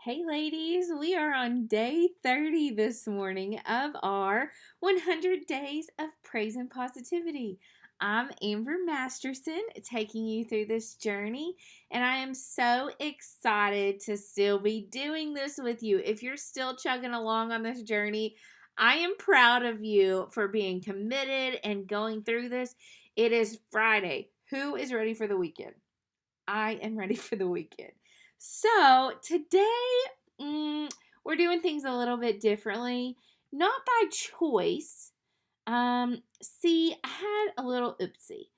Hey ladies, we are on day 30 this morning of our 100 Days of Praise and Positivity. I'm Amber Masterson taking you through this journey, and I am so excited to still be doing this with you. If you're still chugging along on this journey, I am proud of you for being committed and going through this. It is Friday. Who is ready for the weekend? I am ready for the weekend. So today, we're doing things a little bit differently, not by choice. See, I had a little oopsie.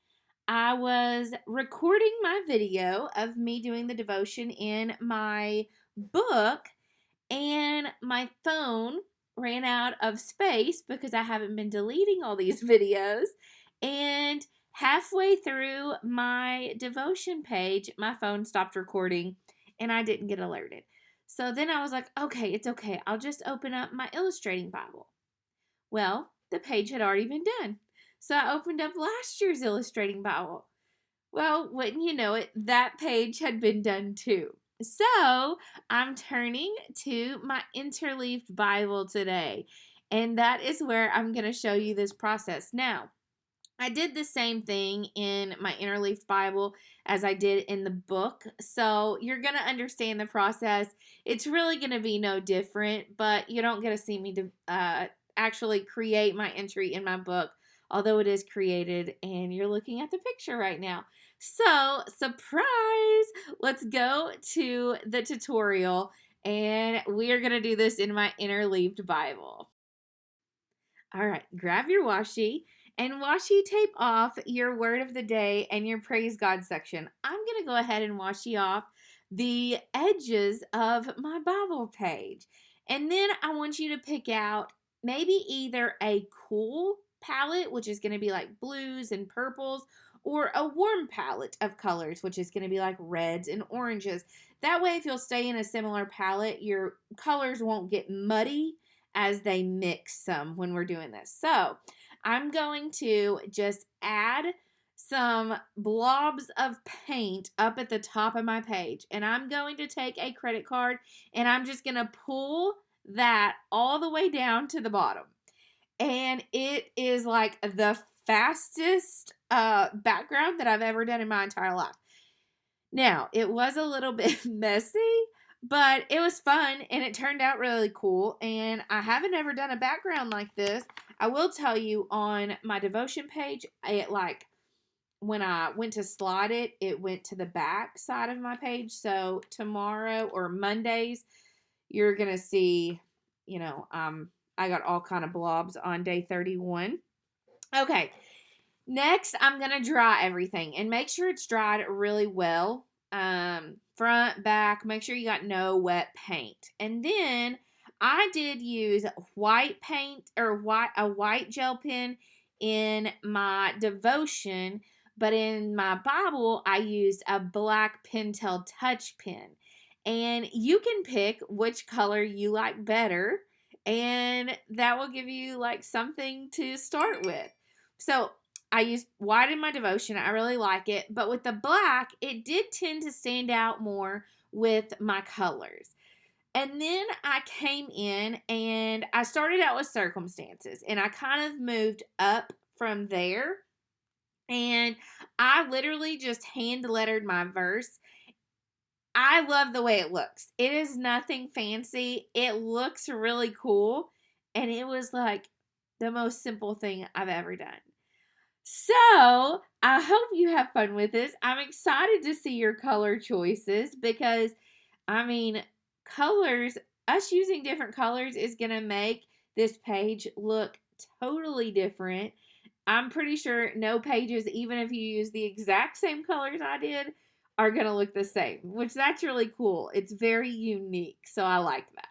I was recording my video of me doing the devotion in my book, and my phone ran out of space because I haven't been deleting all these videos. And halfway through my devotion page, my phone stopped recording and I didn't get alerted. So then I was like, okay, it's okay. I'll just open up my illustrating Bible. Well, the page had already been done. So I opened up last year's illustrating Bible. Well, wouldn't you know it, that page had been done too. So I'm turning to my interleaved Bible today, and that is where I'm going to show you this process. Now, I did the same thing in my interleaved Bible as I did in the book, so you're going to understand the process. It's really going to be no different, but you don't get to see me actually create my entry in my book, although it is created, and you're looking at the picture right now. So, surprise! Let's go to the tutorial, and we are going to do this in my interleaved Bible. All right, grab your washi and washi tape off your word of the day and your praise God section. I'm going to go ahead and washi off the edges of my Bible page. And then I want you to pick out maybe either a cool palette, which is going to be like blues and purples, or a warm palette of colors, which is going to be like reds and oranges. That way, if you'll stay in a similar palette, your colors won't get muddy as they mix some when we're doing this. So I'm going to just add some blobs of paint up at the top of my page. And I'm going to take a credit card and I'm just going to pull that all the way down to the bottom. And it is like the fastest background that I've ever done in my entire life. Now, it was a little bit messy, but it was fun and it turned out really cool. And I haven't ever done a background like this. I will tell you, on my devotion page, it when I went to slide it, it went to the back side of my page. So tomorrow or Mondays, you're going to see, I got all kind of blobs on day 31. Okay. Next, I'm going to dry everything and make sure it's dried really well. Front, back, make sure you got no wet paint. And then I did use white paint or a white gel pen in my devotion, but in my Bible, I used a black Pentel touch pen. And you can pick which color you like better, and that will give you like something to start with. So I use white in my devotion. I really like it. But with the black, it did tend to stand out more with my colors. And then I came in and I started out with circumstances. And I kind of moved up from there. And I literally just hand lettered my verse. I love the way it looks. It is nothing fancy. It looks really cool. And it was like the most simple thing I've ever done. So, I hope you have fun with this. I'm excited to see your color choices because, colors, us using different colors is going to make this page look totally different. I'm pretty sure no pages, even if you use the exact same colors I did, are going to look the same, which that's really cool. It's very unique, so I like that.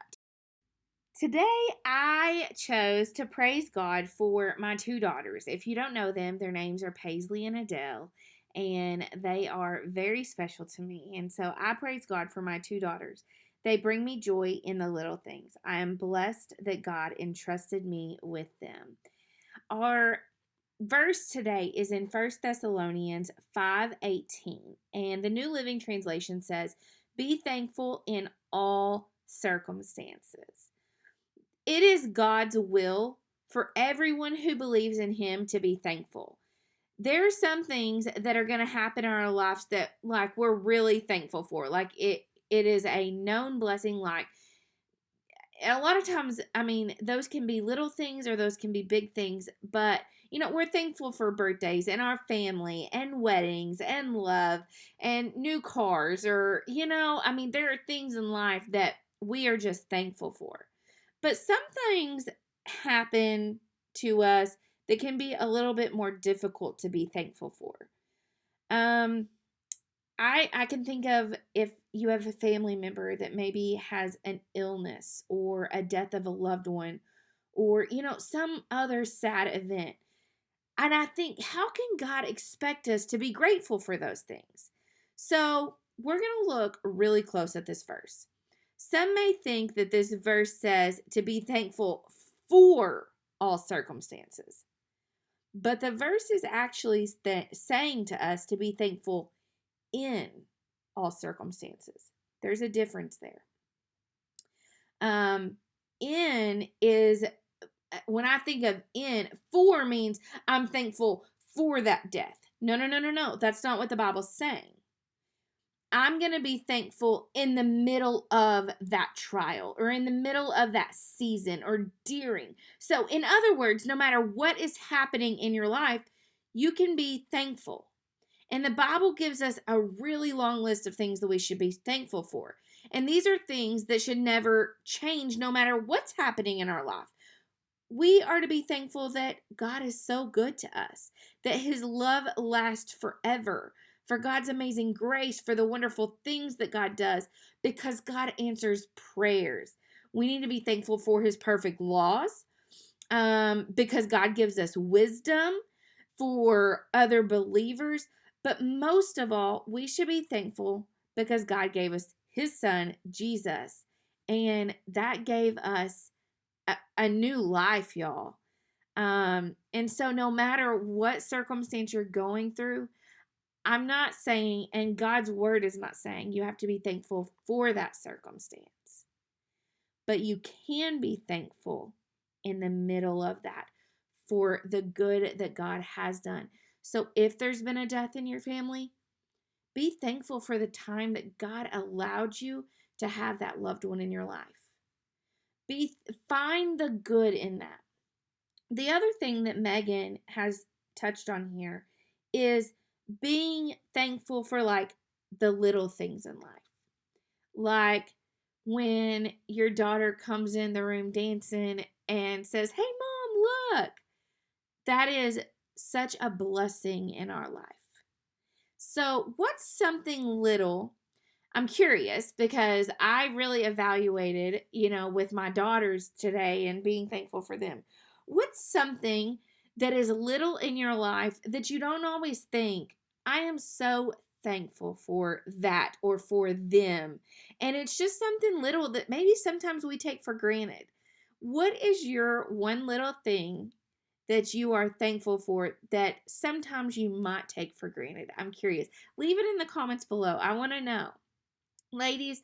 Today, I chose to praise God for my two daughters. If you don't know them, their names are Paisley and Adele, and they are very special to me. And so I praise God for my two daughters. They bring me joy in the little things. I am blessed that God entrusted me with them. Our verse today is in 1 Thessalonians 5:18, and the New Living Translation says, "Be thankful in all circumstances. It is God's will for everyone who believes in Him to be thankful. There are some things that are going to happen in our lives that, like, we're really thankful for. Like, it is a known blessing. Like, a lot of times, I mean, those can be little things or those can be big things, but we're thankful for birthdays and our family and weddings and love and new cars, or I mean, there are things in life that we are just thankful for. But some things happen to us that can be a little bit more difficult to be thankful for. I can think of if you have a family member that maybe has an illness or a death of a loved one, or some other sad event. And I think, how can God expect us to be grateful for those things? So we're going to look really close at this verse. Some may think that this verse says to be thankful for all circumstances. But the verse is actually saying to us to be thankful in all circumstances. There's a difference there. In is, when I think of in, for means I'm thankful for that death. No. That's not what the Bible's saying. I'm going to be thankful in the middle of that trial, or in the middle of that season, or during. So in other words, no matter what is happening in your life, you can be thankful. And the Bible gives us a really long list of things that we should be thankful for. And these are things that should never change no matter what's happening in our life. We are to be thankful that God is so good to us, that His love lasts forever, for God's amazing grace, for the wonderful things that God does, because God answers prayers. We need to be thankful for His perfect laws, because God gives us wisdom for other believers. But most of all, we should be thankful because God gave us His Son, Jesus, and that gave us a new life, y'all. And so no matter what circumstance you're going through, I'm not saying, and God's word is not saying, you have to be thankful for that circumstance. But you can be thankful in the middle of that for the good that God has done. So if there's been a death in your family, be thankful for the time that God allowed you to have that loved one in your life. Find the good in that. The other thing that Maghon has touched on here is being thankful for, like, the little things in life. Like when your daughter comes in the room dancing and says, "Hey, Mom, look." That is such a blessing in our life. So what's something little? I'm curious because I really evaluated, with my daughters today and being thankful for them. What's something that is little in your life that you don't always think, I am so thankful for that or for them? And it's just something little that maybe sometimes we take for granted. What is your one little thing that you are thankful for that sometimes you might take for granted? I'm curious. Leave it in the comments below. I want to know. Ladies,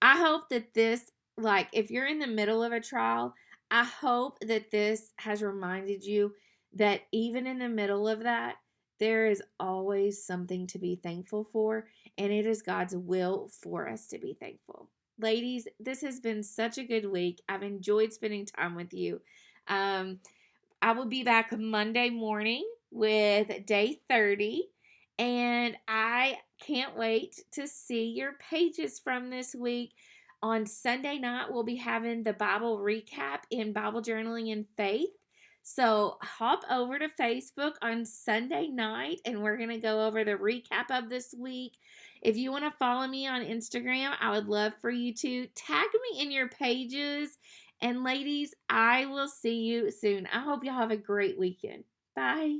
I hope that this, like, if you're in the middle of a trial, I hope that this has reminded you that even in the middle of that, there is always something to be thankful for, and it is God's will for us to be thankful. Ladies, this has been such a good week. I've enjoyed spending time with you. I will be back Monday morning with day 30, and I can't wait to see your pages from this week. On Sunday night, we'll be having the Bible recap in Bible Journaling and Faith. So hop over to Facebook on Sunday night, and we're going to go over the recap of this week. If you want to follow me on Instagram, I would love for you to tag me in your pages. And ladies, I will see you soon. I hope y'all have a great weekend. Bye.